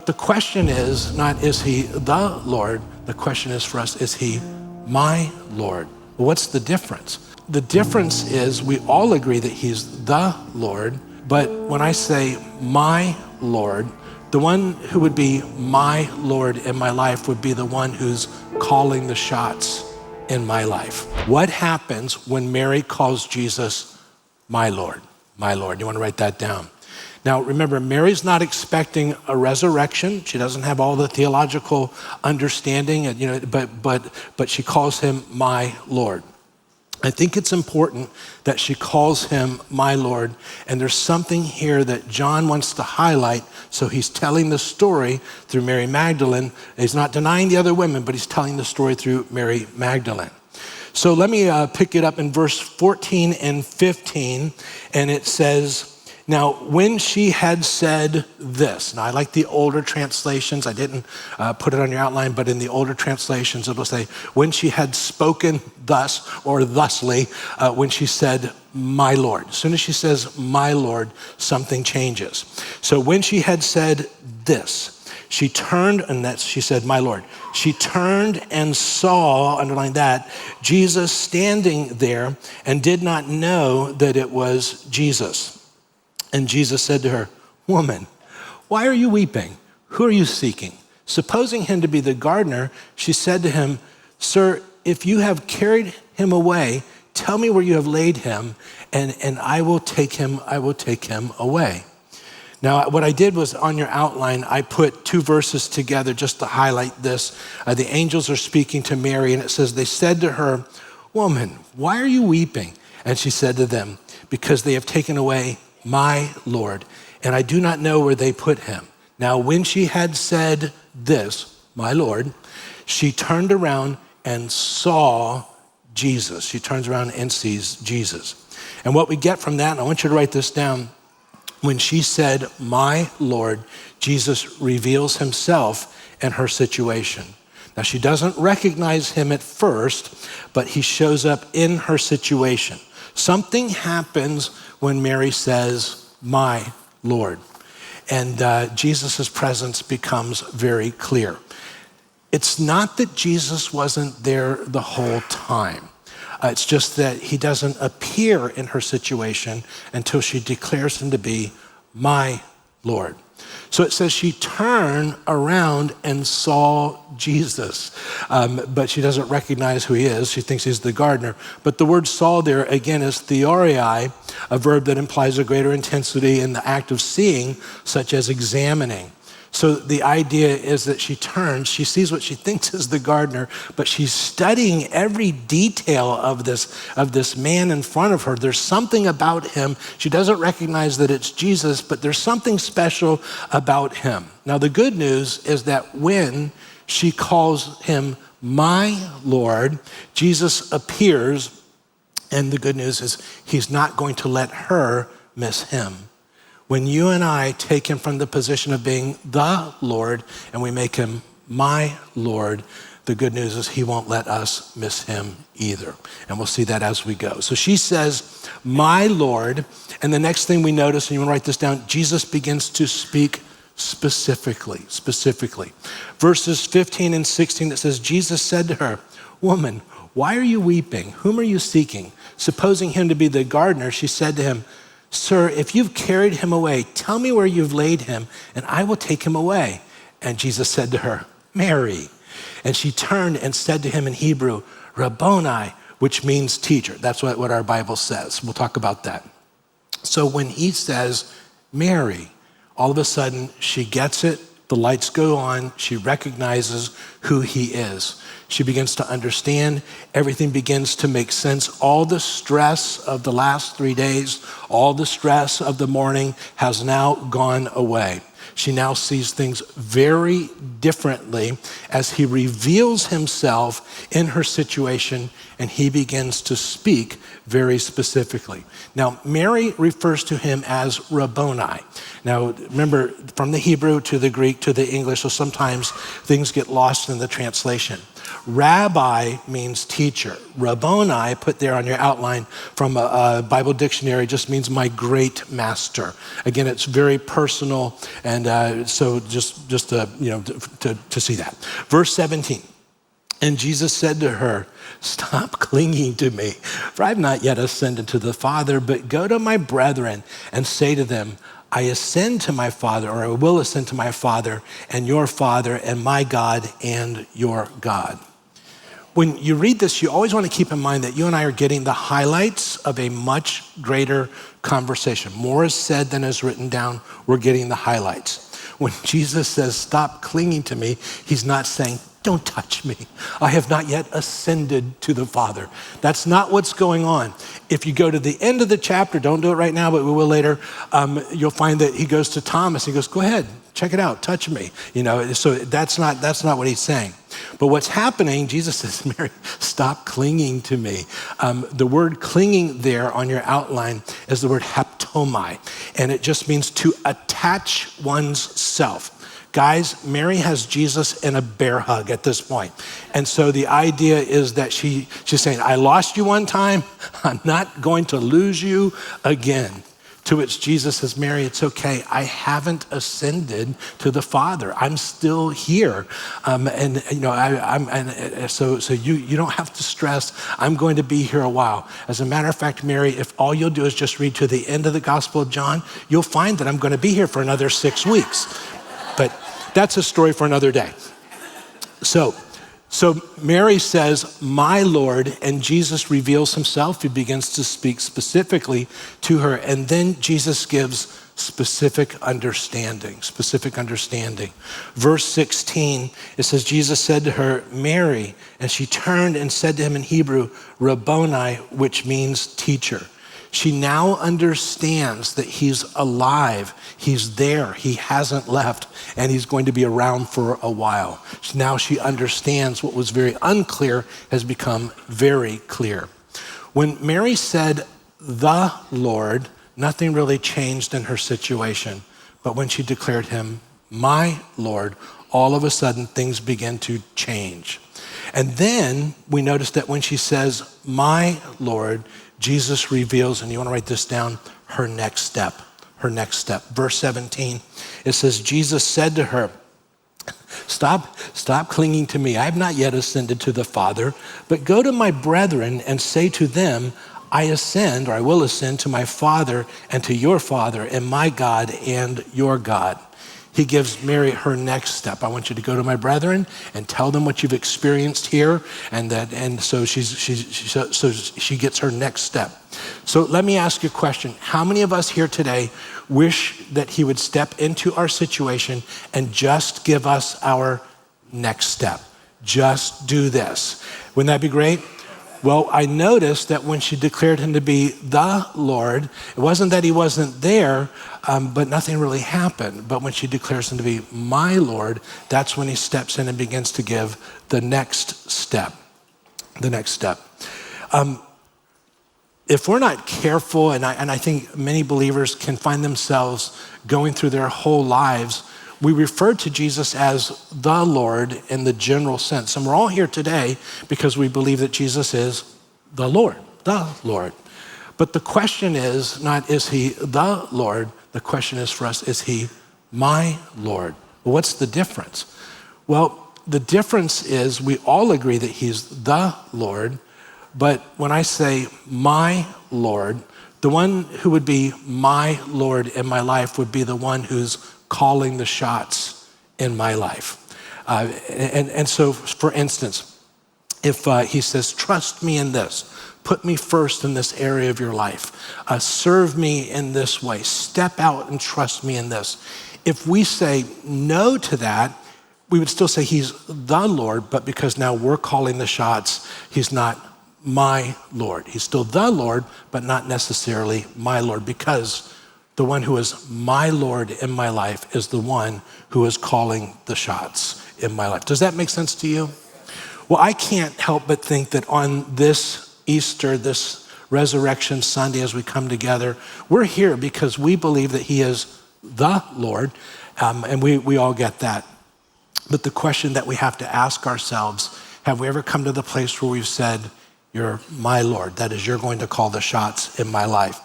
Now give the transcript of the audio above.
the question is not, is he the Lord? The question is for us, is he my Lord? Well, what's the difference? The difference is we all agree that he's the Lord, but when I say my Lord, the one who would be my Lord in my life would be the one who's calling the shots in my life. What happens when Mary calls Jesus my Lord? My Lord. You want to write that down. Now, remember, Mary's not expecting a resurrection. She doesn't have all the theological understanding, but she calls him my Lord. I think it's important that she calls him my Lord, and there's something here that John wants to highlight, so he's telling the story through Mary Magdalene. He's not denying the other women, but he's telling the story through Mary Magdalene. So let me pick it up in verse 14 and 15, and it says, now, when she had said this, now I like the older translations. I didn't put it on your outline, but in the older translations, it'll say, when she had spoken thus or thusly, when she said, my Lord. As soon as she says, my Lord, something changes. So when she had said this, she turned, and that's, she said, my Lord. She turned and saw, underline that, Jesus standing there and did not know that it was Jesus. And Jesus said to her, woman, why are you weeping? Who are you seeking? Supposing him to be the gardener, she said to him, sir, if you have carried him away, tell me where you have laid him, and I will take him away. Now, what I did was on your outline, I put two verses together just to highlight this. The angels are speaking to Mary, and it says, they said to her, woman, why are you weeping? And she said to them, because they have taken away my Lord, and I do not know where they put him. Now, when she had said this, my Lord, she turned around and saw Jesus. She turns around and sees Jesus. And what we get from that, and I want you to write this down, when she said, my Lord, Jesus reveals himself in her situation. Now, she doesn't recognize him at first, but he shows up in her situation. Something happens when Mary says, my Lord, and Jesus' presence becomes very clear. It's not that Jesus wasn't there the whole time. It's just that he doesn't appear in her situation until she declares him to be my Lord. So it says she turned around and saw Jesus, but she doesn't recognize who he is. She thinks he's the gardener. But the word saw there, again, is theoriai, a verb that implies a greater intensity in the act of seeing, such as examining. So the idea is that she turns, she sees what she thinks is the gardener, but she's studying every detail of this man in front of her. There's something about him. She doesn't recognize that it's Jesus, but there's something special about him. Now, the good news is that when she calls him my Lord, Jesus appears, and the good news is he's not going to let her miss him. When you and I take him from the position of being the Lord and we make him my Lord, the good news is he won't let us miss him either. And we'll see that as we go. So she says, my Lord, and the next thing we notice, and you want to write this down, Jesus begins to speak specifically. Verses 15 and 16, that says, Jesus said to her, woman, why are you weeping? Whom are you seeking? Supposing him to be the gardener, she said to him, sir, if you've carried him away, tell me where you've laid him, and I will take him away. And Jesus said to her, Mary. And she turned and said to him in Hebrew, Rabboni, which means teacher. That's what our Bible says. We'll talk about that. So when he says, Mary, all of a sudden she gets it. The lights go on. She recognizes who he is. She begins to understand. Everything begins to make sense. All the stress of the last 3 days, all the stress of the morning has now gone away. She now sees things very differently as he reveals himself in her situation, and he begins to speak very specifically. Now, Mary refers to him as Rabboni. Now, remember, from the Hebrew to the Greek to the English, so sometimes things get lost in the translation. Rabbi means teacher. Rabboni, put there on your outline from a Bible dictionary, just means my great master. Again, it's very personal, and so just to see that. Verse 17, and Jesus said to her, stop clinging to me, for I have not yet ascended to the Father, but go to my brethren and say to them, I ascend to my Father, or I will ascend to my Father and your Father, and my God and your God. When you read this, you always want to keep in mind that you and I are getting the highlights of a much greater conversation. More is said than is written down. We're getting the highlights. When Jesus says, stop clinging to me, he's not saying, don't touch me. I have not yet ascended to the Father. That's not what's going on. If you go to the end of the chapter, don't do it right now, but we will later, you'll find that he goes to Thomas. He goes, go ahead, check it out, touch me. So that's not what he's saying. But what's happening, Jesus says, Mary, stop clinging to me. The word clinging there on your outline is the word haptomai, and it just means to attach one's self. Guys, Mary has Jesus in a bear hug at this point. And so the idea is that she's saying, I lost you one time, I'm not going to lose you again. To which Jesus says, Mary, it's okay. I haven't ascended to the Father. I'm still here. So you don't have to stress. I'm going to be here a while. As a matter of fact, Mary, if all you'll do is just read to the end of the Gospel of John, you'll find that I'm going to be here for another 6 weeks. But that's a story for another day. So Mary says, my Lord, and Jesus reveals himself. He begins to speak specifically to her. And then Jesus gives specific understanding. Verse 16, it says, Jesus said to her, Mary, and she turned and said to him in Hebrew, Rabboni, which means teacher. She now understands that he's alive, he's there, he hasn't left, and he's going to be around for a while. Now she understands what was very unclear has become very clear. When Mary said, the Lord, nothing really changed in her situation. But when she declared him, my Lord, all of a sudden things begin to change. And then we notice that when she says, my Lord, Jesus reveals, and you want to write this down, her next step. Verse 17, it says, Jesus said to her, stop clinging to me. I have not yet ascended to the Father, but go to my brethren and say to them, I ascend, or I will ascend to my Father and to your Father, and my God and your God. He gives Mary her next step. I want you to go to my brethren and tell them what you've experienced here, and so she gets her next step. So let me ask you a question. How many of us here today wish that he would step into our situation and just give us our next step? Just do this. Wouldn't that be great? Well, I noticed that when she declared him to be the Lord, it wasn't that he wasn't there, but nothing really happened. But when she declares him to be my Lord, that's when he steps in and begins to give the next step. If we're not careful, and I think many believers can find themselves going through their whole lives, we refer to Jesus as the Lord in the general sense. And we're all here today because we believe that Jesus is the Lord. But the question is not, is he the Lord? The question is for us, is he my Lord? Well, what's the difference? Well, the difference is we all agree that he's the Lord, but when I say my Lord, the one who would be my Lord in my life would be the one who's calling the shots in my life. And so, for instance, if he says, trust me in this, put me first in this area of your life, serve me in this way, step out and trust me in this. If we say no to that, we would still say he's the Lord, but because now we're calling the shots, he's not my Lord. He's still the Lord, but not necessarily my Lord, because the one who is my Lord in my life is the one who is calling the shots in my life. Does that make sense to you? Well, I can't help but think that on this Easter, this Resurrection Sunday, as we come together, we're here because we believe that he is the Lord, and we all get that. But the question that we have to ask ourselves Have we ever come to the place where we've said, you're my Lord? That is, you're going to call the shots in my life.